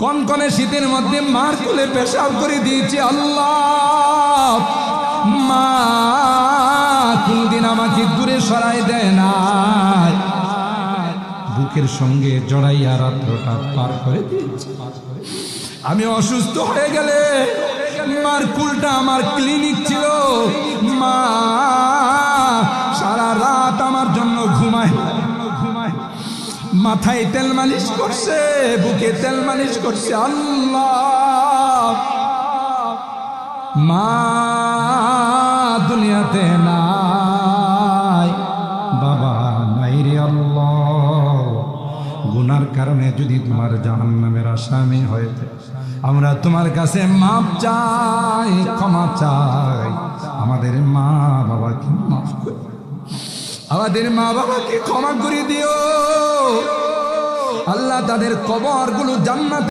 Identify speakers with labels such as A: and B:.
A: কনকনে শীতের মধ্যে মার কোলে পেশাব করে দিয়েছি। আল্লাহ, মা কোনদিন আমাকে দূরে সরাই দেয় না, বুকের সঙ্গে জড়াইয়া রাত্রটা পার করে দিয়েছি। আমি অসুস্থ হয়ে গেলে মার কুলটা আমার ক্লিনিক ছিল। মা সারা রাত আমার জন্য ঘুমায়, মাথায় তেল মালিশ করছে, বুকে তেল মালিশ করছে। আল্লাহ, মা দুনিয়াতে নাই, বাবা নাই রে আল্লাহ। গুনার কারণে যদি তোমার জাহান্নামের আসামি হয়েছে, আমরা তোমার কাছে মাপ চাই, ক্ষমা চাই। আমাদের মা বাবাকে মাফ করে, আমাদের মা বাবাকে ক্ষমা করে দিও আল্লাহ। তাদের কবরগুলো জান্নাত